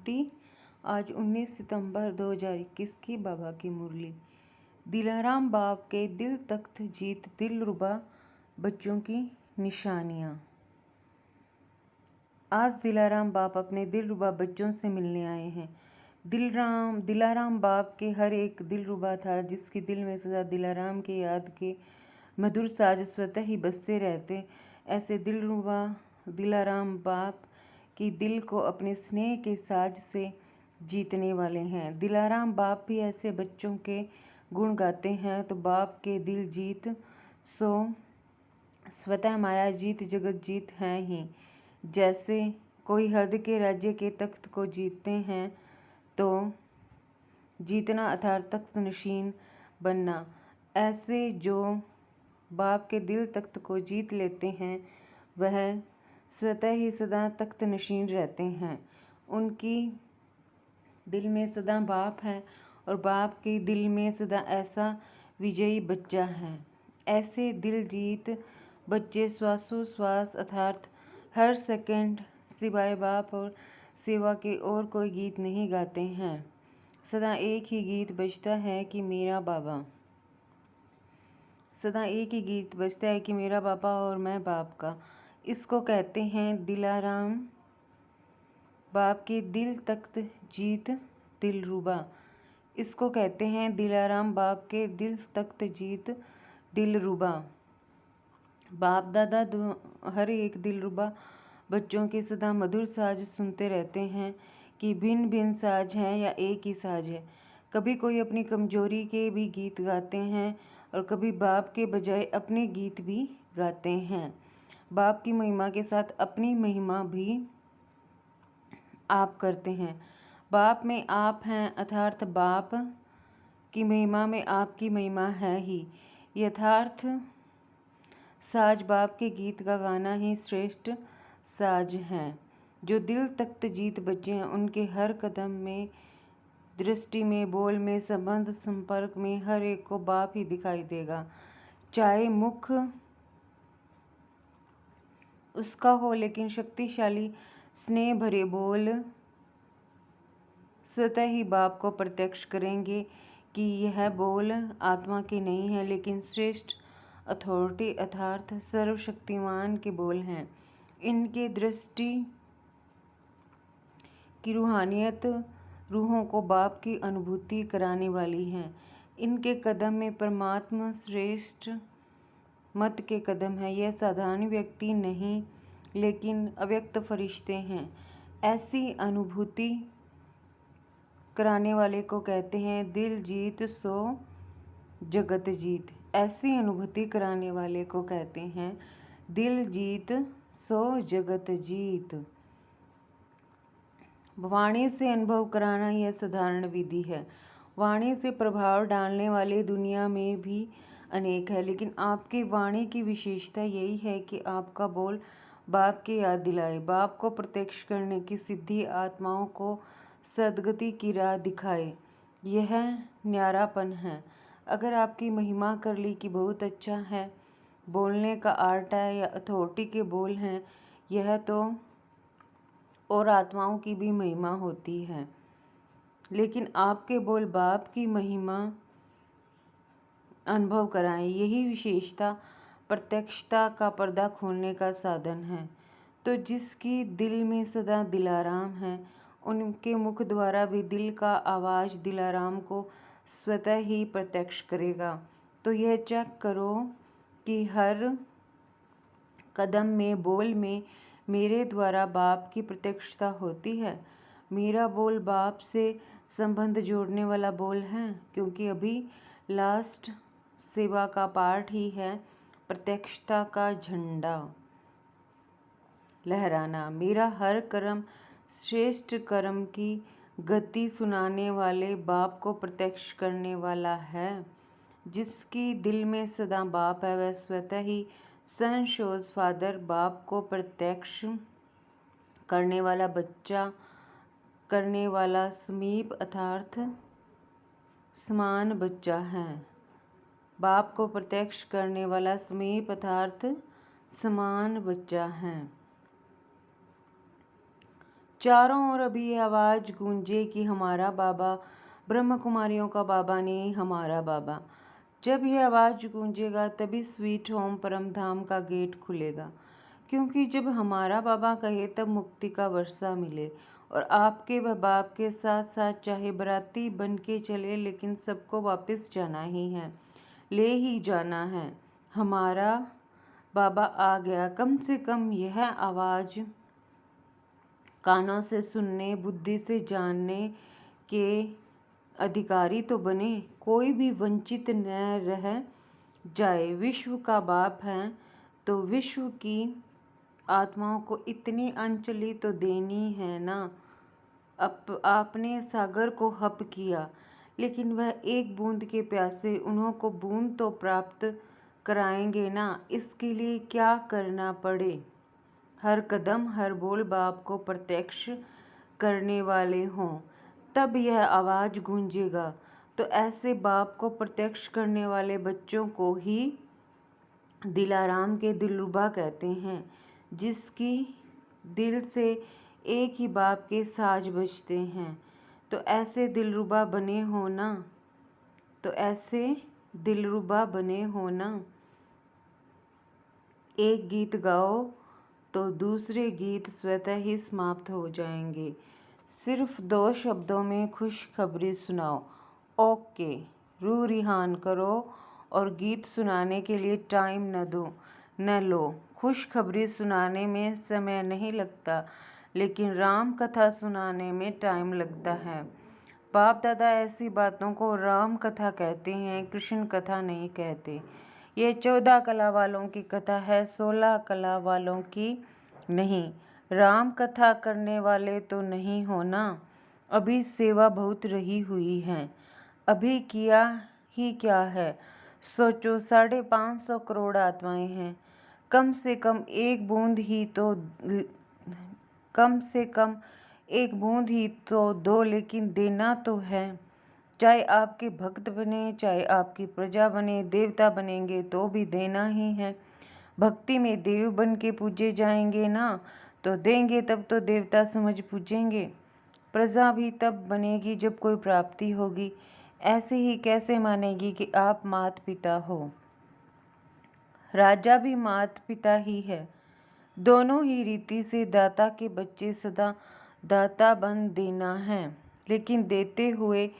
प्रस्तुति आज 19 सितंबर 2021 की बाबा की मुरली। दिलाराम बाप के दिल तख्त जीत दिलरुबा बच्चों की निशानियाँ। आज दिलाराम बाप अपने दिलरुबा बच्चों से मिलने आए हैं। दिलाराम बाप के हर एक दिलरुबा था, जिसके दिल में सदा दिलाराम के याद के मधुर साज स्वतः ही बजते रहते। ऐसे दिलरुबा दिलाराम बाप की दिल को अपने स्नेह के साज से जीतने वाले हैं। दिलाराम बाप भी ऐसे बच्चों के गुण गाते हैं तो बाप के दिल जीत सो स्वतः माया जीत जगत जीत हैं ही। जैसे कोई हद के राज्य के तख्त को जीतते हैं तो जीतना अर्थात तख्त नशीन बनना, ऐसे जो बाप के दिल तख्त को जीत लेते हैं वह स्वतः ही सदा तख्त नशीन रहते हैं। उनकी दिल में सदा बाप है और बाप के दिल में सदा ऐसा विजयी बच्चा है। ऐसे दिल जीत बच्चे श्वासोश्वास अर्थात हर सेकंड सिवाय बाप और सेवा के और कोई गीत नहीं गाते हैं। सदा एक ही गीत बजता है कि मेरा बाबा। सदा एक ही गीत बजता है कि मेरा बाबा और मैं बाप का। इसको कहते हैं दिलाराम बाप के दिल तख्त जीत दिलरुबा। इसको कहते हैं दिलाराम बाप के दिल तख्त जीत दिलरुबा। बाप दादा हर एक दिलरुबा बच्चों के सदा मधुर साज सुनते रहते हैं कि भिन्न भिन्न साज हैं या एक ही साज है। कभी कोई अपनी कमजोरी के भी गीत गाते हैं और कभी बाप के बजाय अपने गीत भी गाते हैं। बाप की महिमा के साथ अपनी महिमा भी आप करते हैं। बाप में आप हैं अर्थात बाप की महिमा में आपकी महिमा है ही। यथार्थ साज बाप के गीत का गाना ही श्रेष्ठ साज है। जो दिल तख्त जीत बच्चे हैं उनके हर कदम में, दृष्टि में, बोल में, संबंध संपर्क में हर एक को बाप ही दिखाई देगा। चाहे मुख उसका हो लेकिन शक्तिशाली स्नेह भरे बोल स्वतः ही बाप को प्रत्यक्ष करेंगे कि यह बोल आत्मा के नहीं है लेकिन श्रेष्ठ अथॉरिटी अर्थात सर्वशक्तिमान के बोल हैं। इनके दृष्टि की रूहानियत रूहों को बाप की अनुभूति कराने वाली है। इनके कदम में परमात्मा श्रेष्ठ मत के कदम है। यह साधारण व्यक्ति नहीं लेकिन अव्यक्त फरिश्ते हैं। ऐसी अनुभूति कराने वाले को कहते हैं दिल जीत सो जगत जीत। ऐसी अनुभूति कराने वाले को कहते हैं दिल जीत सो जगत जीत। वाणी से अनुभव कराना यह साधारण विधि है। वाणी से प्रभाव डालने वाले दुनिया में भी अनेक है, लेकिन आपकी वाणी की विशेषता यही है कि आपका बोल बाप की याद दिलाए, बाप को प्रत्यक्ष करने की सिद्धि, आत्माओं को सद्गति की राह दिखाए। यह न्यारापन है। अगर आपकी महिमा कर ली कि बहुत अच्छा है, बोलने का आर्ट है या अथॉरिटी के बोल हैं, यह तो और आत्माओं की भी महिमा होती है। लेकिन आपके बोल बाप की महिमा अनुभव कराएं। यही विशेषता प्रत्यक्षता का पर्दा खोलने का साधन है। तो जिसकी दिल में सदा दिलाराम है उनके मुख द्वारा भी दिल का आवाज़ दिलाराम को स्वतः ही प्रत्यक्ष करेगा। तो यह चेक करो कि हर कदम में, बोल में मेरे द्वारा बाप की प्रत्यक्षता होती है। मेरा बोल बाप से संबंध जोड़ने वाला बोल है, क्योंकि अभी लास्ट सेवा का पार्ट ही है प्रत्यक्षता का झंडा लहराना। मेरा हर कर्म श्रेष्ठ कर्म की गति सुनाने वाले बाप को प्रत्यक्ष करने वाला है। जिसकी दिल में सदा बाप है वह स्वतः ही सन शोज फादर बाप को प्रत्यक्ष करने वाला बच्चा, करने वाला समीप अर्थात समान बच्चा है। बाप को प्रत्यक्ष करने वाला समीप अर्थात समान बच्चा है। चारों ओर अभी ये आवाज़ गूंजे कि हमारा बाबा, ब्रह्म कुमारियों का बाबा नहीं, हमारा बाबा। जब यह आवाज़ गूंजेगा तभी स्वीट होम परम धाम का गेट खुलेगा, क्योंकि जब हमारा बाबा कहे तब मुक्ति का वर्षा मिले। और आपके व बाप के साथ साथ चाहे बराती बन के चले, लेकिन सबको वापस जाना ही है, ले ही जाना है। हमारा बाबा आ गया। कम से कम यह आवाज़ कानों से सुनने, बुद्धि से जानने के अधिकारी तो बने, कोई भी वंचित न रह जाए। विश्व का बाप है तो विश्व की आत्माओं को इतनी अंजलि तो देनी है ना। आपने सागर को हप किया, लेकिन वह एक बूंद के प्यासे, उन्हों को बूंद तो प्राप्त कराएंगे ना। इसके लिए क्या करना पड़े, हर कदम हर बोल बाप को प्रत्यक्ष करने वाले हों, तब यह आवाज़ गूंजेगा। तो ऐसे बाप को प्रत्यक्ष करने वाले बच्चों को ही दिलाराम के दिलरुबा कहते हैं, जिसकी दिल से एक ही बाप के साज बजते हैं। तो ऐसे दिलरुबा बने हो ना, तो ऐसे दिलरुबा बने हो ना। एक गीत गाओ तो दूसरे गीत स्वतः ही समाप्त हो जाएंगे। सिर्फ 2 शब्दों में खुशखबरी सुनाओ। ओके, रूह रिहान करो और गीत सुनाने के लिए टाइम न लो। खुशखबरी सुनाने में समय नहीं लगता, लेकिन राम कथा सुनाने में टाइम लगता है। बाप दादा ऐसी बातों को राम कथा कहते हैं, कृष्ण कथा नहीं कहते। ये 14 कला वालों की कथा है, 16 कला वालों की नहीं। राम कथा करने वाले तो नहीं हो ना। अभी सेवा बहुत रही हुई है, अभी किया ही क्या है। सोचो, 550 करोड़ आत्माएं हैं। कम से कम एक बूंद ही तो दो, लेकिन देना तो है। चाहे आपके भक्त बने, चाहे आपकी प्रजा बने, देवता बनेंगे तो भी देना ही है। भक्ति में देव बन के पूजे जाएंगे ना, तो देंगे तब तो देवता समझ पूजेंगे। प्रजा भी तब बनेगी जब कोई प्राप्ति होगी। ऐसे ही कैसे मानेगी कि आप माता पिता हो। राजा भी माता पिता ही है। दोनों ही रीति से दाता के बच्चे सदा दाता बन देना है, लेकिन देते हुए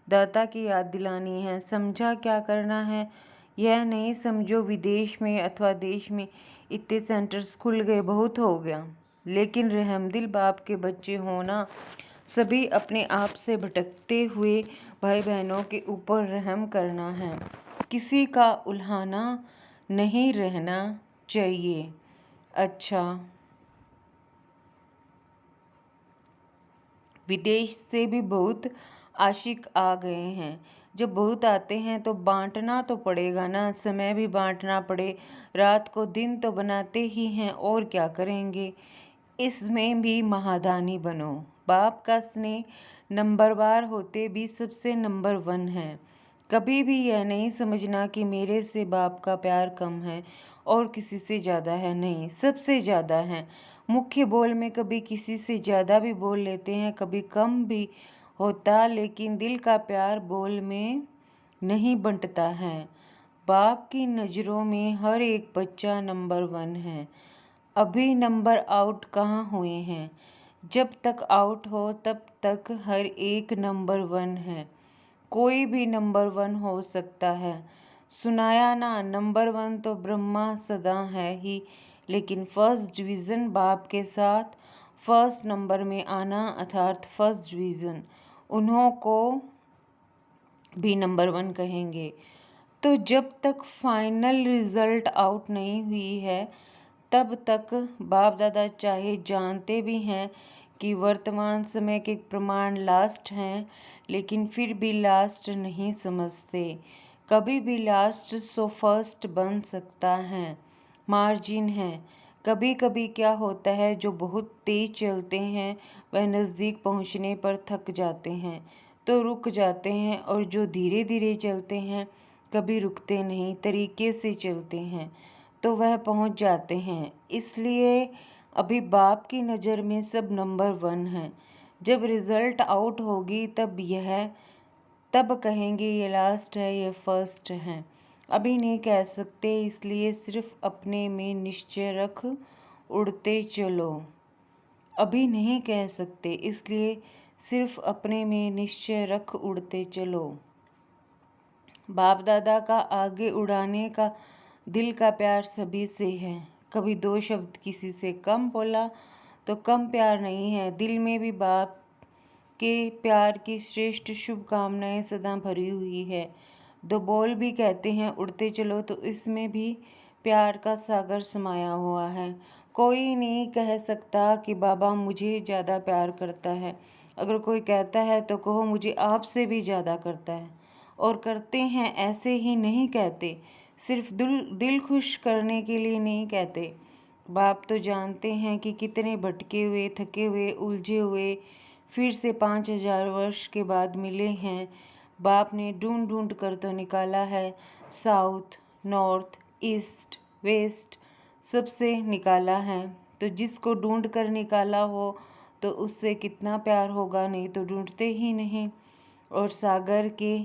दाता की याद दिलानी है। समझा क्या करना है? यह नहीं समझो विदेश में अथवा देश में इतने सेंटर्स खुल गए, बहुत हो गया। लेकिन रहमदिल बाप के बच्चे होना, सभी अपने आप से भटकते हुए भाई बहनों के ऊपर रहम करना है। किसी का उल्हाना नहीं रहना चाहिए। अच्छा, विदेश से भी बहुत आशिक आ गए हैं। जब बहुत आते हैं तो बांटना तो पड़ेगा ना, समय भी बांटना पड़े। रात को दिन तो बनाते ही हैं, और क्या करेंगे। इसमें भी महादानी बनो। बाप का स्नेह नंबरवार होते भी सबसे नंबर 1 है। कभी भी यह नहीं समझना कि मेरे से बाप का प्यार कम है और किसी से ज़्यादा है। नहीं, सबसे ज़्यादा है। मुख्य बोल में कभी किसी से ज़्यादा भी बोल लेते हैं, कभी कम भी होता, लेकिन दिल का प्यार बोल में नहीं बंटता है। बाप की नज़रों में हर एक बच्चा नंबर 1 है। अभी नंबर आउट कहाँ हुए हैं। जब तक आउट हो तब तक हर एक नंबर 1 है। कोई भी नंबर 1 हो सकता है। सुनाया ना, नंबर 1 तो ब्रह्मा सदा है ही, लेकिन फर्स्ट डिवीज़न बाप के साथ फर्स्ट नंबर में आना अर्थात फर्स्ट डिवीज़न, उन्हों को भी नंबर 1 कहेंगे। तो जब तक फाइनल रिजल्ट आउट नहीं हुई है, तब तक बाप दादा चाहे जानते भी हैं कि वर्तमान समय के प्रमाण लास्ट हैं, लेकिन फिर भी लास्ट नहीं समझते। कभी भी लास्ट सो फर्स्ट बन सकता है, मार्जिन है। कभी कभी क्या होता है, जो बहुत तेज चलते हैं वह नज़दीक पहुंचने पर थक जाते हैं तो रुक जाते हैं, और जो धीरे धीरे चलते हैं कभी रुकते नहीं, तरीके से चलते हैं तो वह पहुंच जाते हैं। इसलिए अभी बाप की नज़र में सब नंबर 1 है। जब रिज़ल्ट आउट होगी तब कहेंगे ये लास्ट है, ये फर्स्ट है। अभी नहीं कह सकते, इसलिए सिर्फ अपने में निश्चय रख उड़ते चलो। अभी नहीं कह सकते, इसलिए सिर्फ अपने में निश्चय रख उड़ते चलो। बाप दादा का आगे उड़ाने का दिल का प्यार सभी से है। कभी 2 शब्द किसी से कम बोला तो कम प्यार नहीं है। दिल में भी बाप के प्यार की श्रेष्ठ शुभकामनाएं सदा भरी हुई है। 2 बोल भी कहते हैं उड़ते चलो, तो इसमें भी प्यार का सागर समाया हुआ है। कोई नहीं कह सकता कि बाबा मुझे ज़्यादा प्यार करता है। अगर कोई कहता है तो कहो मुझे आपसे भी ज़्यादा करता है। और करते हैं, ऐसे ही नहीं कहते, सिर्फ दिल खुश करने के लिए नहीं कहते। बाप तो जानते हैं कि कितने भटके हुए, थके हुए, उलझे हुए फिर से 5000 वर्ष के बाद मिले हैं। बाप ने ढूंढ ढूंढ कर तो निकाला है, साउथ, नॉर्थ, ईस्ट, वेस्ट सबसे निकाला है। तो जिसको ढूंढ कर निकाला हो तो उससे कितना प्यार होगा, नहीं तो ढूंढते ही नहीं। और सागर के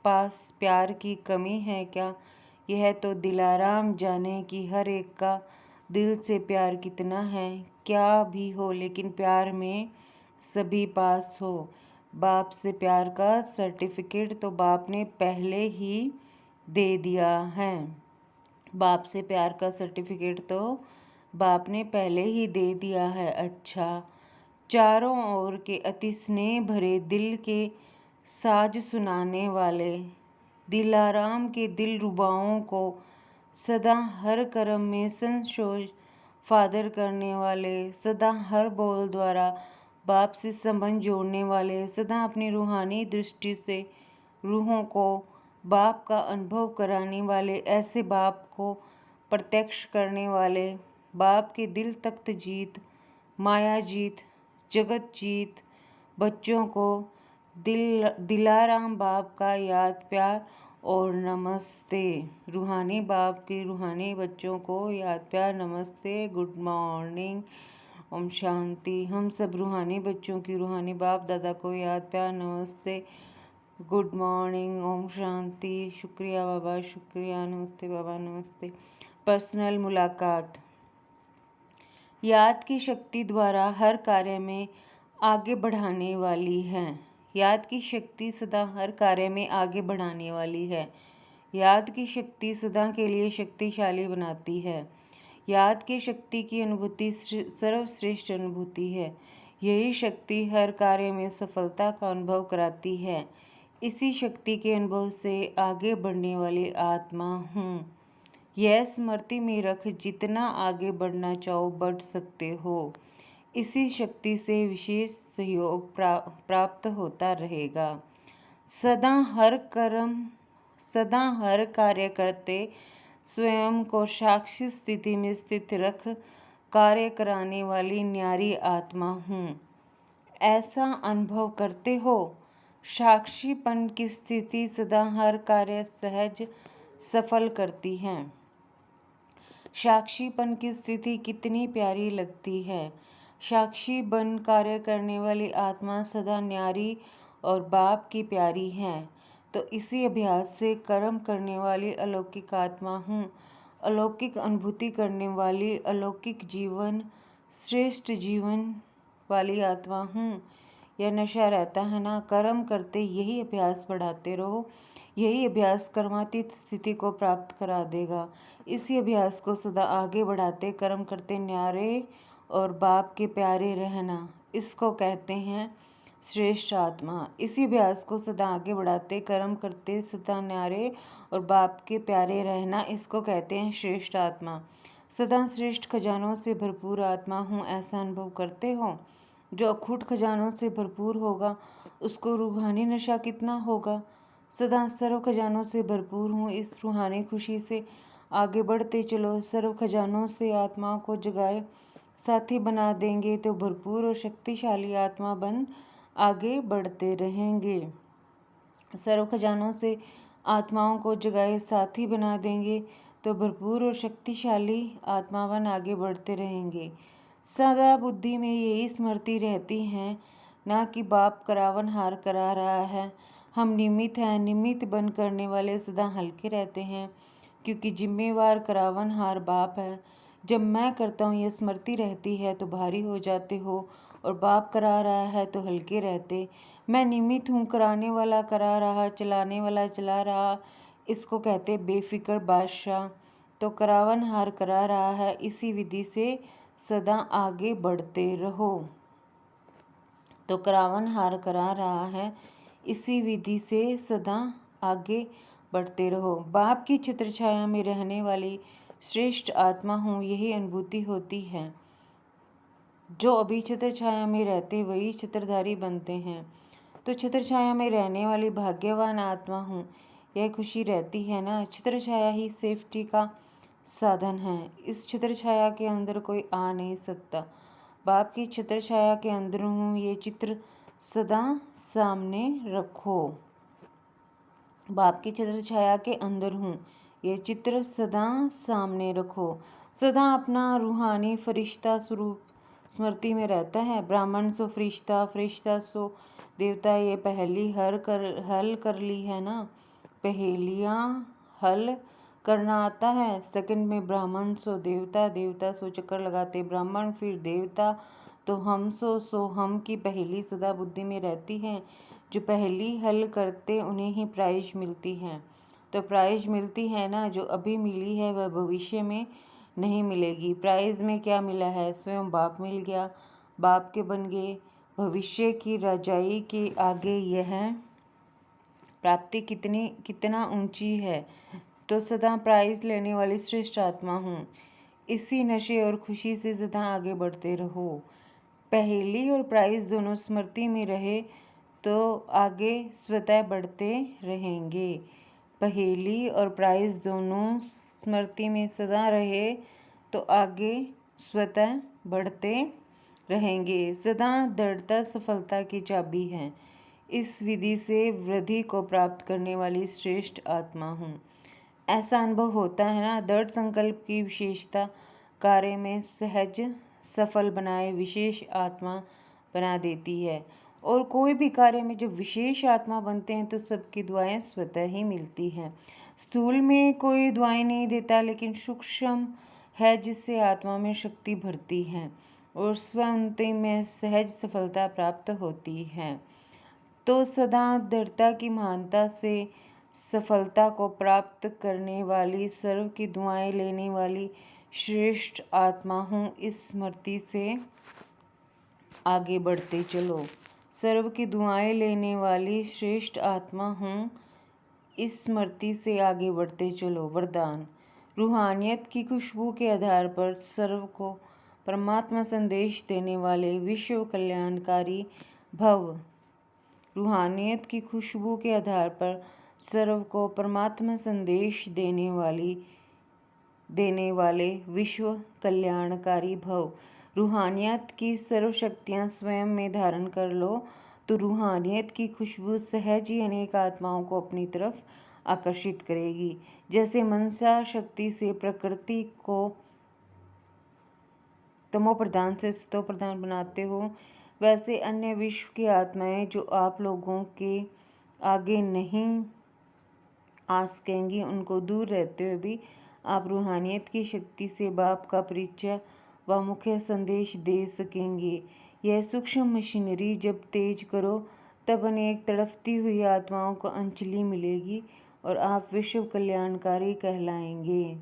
पास प्यार की कमी है क्या? यह तो दिलाराम जाने कि हर एक का दिल से प्यार कितना है। क्या भी हो, लेकिन प्यार में सभी पास हो। बाप से प्यार का सर्टिफिकेट तो बाप ने पहले ही दे दिया है। बाप से प्यार का सर्टिफिकेट तो बाप ने पहले ही दे दिया है। अच्छा, चारों ओर के अति स्नेह भरे दिल के साज सुनाने वाले दिलाराम के दिल रुबाओं को सदा हर कर्म में संशोध फादर करने वाले, सदा हर बोल द्वारा बाप से संबंध जोड़ने वाले, सदा अपनी रूहानी दृष्टि से रूहों को बाप का अनुभव कराने वाले, ऐसे बाप को प्रत्यक्ष करने वाले, बाप के दिल तख्त जीत, माया जीत, जगत जीत बच्चों को दिलाराम बाप का याद प्यार और नमस्ते। रूहानी बाप के रूहानी बच्चों को याद प्यार, नमस्ते, गुड मॉर्निंग, ओम शांति। हम सब रूहानी बच्चों की रूहानी बाप दादा को याद प्यार, नमस्ते, गुड मॉर्निंग, ओम शांति। शुक्रिया बाबा, शुक्रिया, नमस्ते बाबा, नमस्ते। पर्सनल मुलाकात। याद की शक्ति द्वारा हर कार्य में आगे बढ़ाने वाली है। याद की शक्ति सदा हर कार्य में आगे बढ़ाने वाली है। याद की शक्ति सदा के लिए शक्तिशाली बनाती है। याद की शक्ति की अनुभूति सर्वश्रेष्ठ अनुभूति है। यही शक्ति हर कार्य में सफलता का अनुभव कराती है। इसी शक्ति के अनुभव से आगे बढ़ने वाली आत्मा हूँ। यह स्मृति में रख, जितना आगे बढ़ना चाहो बढ़ सकते हो। इसी शक्ति से विशेष सहयोग प्राप्त होता रहेगा। सदा हर कार्य करते स्वयं को साक्षी स्थिति में स्थित रख कार्य कराने वाली न्यारी आत्मा हूँ। ऐसा अनुभव करते हो। साक्षीपन की स्थिति सदा हर कार्य सहज सफल करती है। साक्षीपन की स्थिति कितनी प्यारी लगती है। साक्षी बन कार्य करने वाली आत्मा सदा न्यारी और बाप की प्यारी है। तो इसी अभ्यास से कर्म करने वाली अलौकिक आत्मा हूँ। अलौकिक अनुभूति करने वाली अलौकिक जीवन, श्रेष्ठ जीवन वाली आत्मा हूँ। यह नशा रहता है ना, कर्म करते यही अभ्यास बढ़ाते रहो। यही अभ्यास कर्मातीत स्थिति को प्राप्त करा देगा। इसी अभ्यास को सदा आगे बढ़ाते कर्म करते न्यारे और बाप के प्यारे रहना, इसको कहते हैं श्रेष्ठ आत्मा। इसी अभ्यास को सदा आगे बढ़ाते कर्म करते सदा न्यारे और बाप के प्यारे रहना, इसको कहते हैं श्रेष्ठ आत्मा। सदा श्रेष्ठ खजानों से भरपूर आत्मा हूँ, ऐसा अनुभव करते हो। जो अखूट खजानों से भरपूर होगा उसको रूहानी नशा कितना होगा। सदा सर्व खजानों से भरपूर हूँ, इस रूहानी खुशी से आगे बढ़ते चलो। सर्व खजानों से आत्माओं को जगाए साथी बना देंगे तो भरपूर और शक्तिशाली आत्मा बन आगे बढ़ते रहेंगे। सर्व खजानों से आत्माओं को जगाए साथी बना देंगे तो भरपूर और शक्तिशाली आत्मा बन आगे बढ़ते रहेंगे। सदा बुद्धि में यही स्मृति रहती है, ना कि बाप करावन हार करा रहा है। हम निमित्त हैं, निमित्त बन करने वाले सदा हल्के रहते हैं, क्योंकि जिम्मेवार करावन हार बाप है। जब मैं करता हूँ यह स्मृति रहती है तो भारी हो जाते हो, और बाप करा रहा है तो हल्के रहते। मैं निमित्त हूँ, कराने वाला करा रहा, चलाने वाला चला रहा, इसको कहते बेफिक्र बादशाह। तो करावन हार करा रहा है, इसी विधि से सदा आगे बढ़ते रहो। तो करावन हार करा रहा है, इसी विधि से सदा आगे बढ़ते रहो। बाप की चित्र छाया में रहने वाली श्रेष्ठ आत्मा हूँ, यही अनुभूति होती है। जो अभी छत्र छाया में रहते वही छत्रधारी बनते हैं। तो छत्र छाया में रहने वाली भाग्यवान आत्मा हूँ, यह खुशी रहती है ना। छत्र छाया ही सेफ्टी का साधन है। इस छत्र छाया के अंदर कोई आ नहीं सकता। बाप की छत्र छाया के अंदर हूँ, ये चित्र सदा सामने रखो। बाप की छत्र छाया के अंदर हूँ, ये चित्र सदा सामने रखो। सदा अपना रूहानी फरिश्ता स्वरूप स्मृति में रहता है। ब्राह्मण सो फरिश्ता, फरिश्ता सो देवता, ये पहेली हल कर ली है ना। पहेलियाँ हल करना आता है। सेकंड में ब्राह्मण सो देवता, देवता सो चक्कर लगाते ब्राह्मण, फिर देवता, तो हम सो हम की पहेली सदा बुद्धि में रहती है। जो पहेली हल करते उन्हें ही प्राइज मिलती है। तो प्राइज मिलती है ना, जो अभी मिली है वह भविष्य में नहीं मिलेगी। प्राइज में क्या मिला है? स्वयं बाप मिल गया, बाप के बन गए। भविष्य की राजाई के आगे यह प्राप्ति कितना ऊंची है। तो सदा प्राइज लेने वाली श्रेष्ठ आत्मा हूँ, इसी नशे और खुशी से सदा आगे बढ़ते रहो। पहेली और प्राइज दोनों स्मृति में रहे तो आगे स्वतः बढ़ते रहेंगे। पहेली और प्राइज दोनों स्मृति में सदा रहे तो आगे स्वतः बढ़ते रहेंगे। सदा दृढ़ता सफलता की चाबी है। इस विधि से वृद्धि को प्राप्त करने वाली श्रेष्ठ आत्मा हूँ। ऐसा अनुभव होता है ना। दृढ़ संकल्प की विशेषता कार्य में सहज सफल बनाए विशेष आत्मा बना देती है। और कोई भी कार्य में जब विशेष आत्मा बनते हैं तो सबकी दुआएं स्वतः ही मिलती हैं। स्थूल में कोई दुआएं नहीं देता, लेकिन सूक्ष्म है जिससे आत्मा में शक्ति भरती है और स्वअंतिम में सहज सफलता प्राप्त होती है। तो सदा दृढ़ता की महानता से सफलता को प्राप्त करने वाली, सर्व की दुआएं लेने वाली श्रेष्ठ आत्मा हूँ, इस स्मृति से आगे बढ़ते चलो। सर्व की दुआएं लेने वाली श्रेष्ठ आत्मा हूँ, इस स्मृति से आगे बढ़ते चलो। वरदान: रूहानियत की खुशबू के आधार पर सर्व को परमात्मा संदेश देने वाले विश्व कल्याणकारी भव। रूहानियत की खुशबू के आधार पर सर्व को परमात्मा संदेश देने वाले विश्व कल्याणकारी भव। रूहानियत की सर्व शक्तियाँ स्वयं में धारण कर लो तो रूहानियत की खुशबू सहज ही अनेक आत्माओं को अपनी तरफ आकर्षित करेगी। जैसे मनसा शक्ति से प्रकृति को तमो प्रधान से सतो प्रधान बनाते हो, वैसे अन्य विश्व की आत्माएं जो आप लोगों के आगे नहीं आ सकेंगी, उनको दूर रहते हुए भी आप रूहानियत की शक्ति से बाप का परिचय व मुख्य संदेश दे सकेंगे। यह सूक्ष्म मशीनरी जब तेज करो तब अनेक तड़पती हुई आत्माओं को अंजलि मिलेगी और आप विश्व कल्याणकारी कहलाएंगे।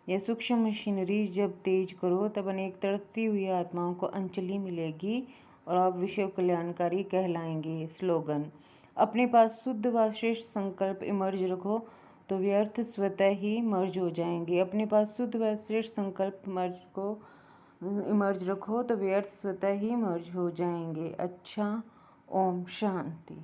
यह सूक्ष्म मशीनरी जब तेज करो तब अनेक तड़पती हुई आत्माओं को अंजलि मिलेगी और आप विश्व कल्याणकारी कहलाएंगे। स्लोगन: अपने पास शुद्ध व श्रेष्ठ संकल्प इमर्ज रखो तो व्यर्थ स्वतः ही मर्ज हो जाएंगे। अपने पास शुद्ध व श्रेष्ठ संकल्प इमर्ज रखो तो व्यर्थ स्वतः ही मर्ज हो जाएंगे। अच्छा, ओम शांति।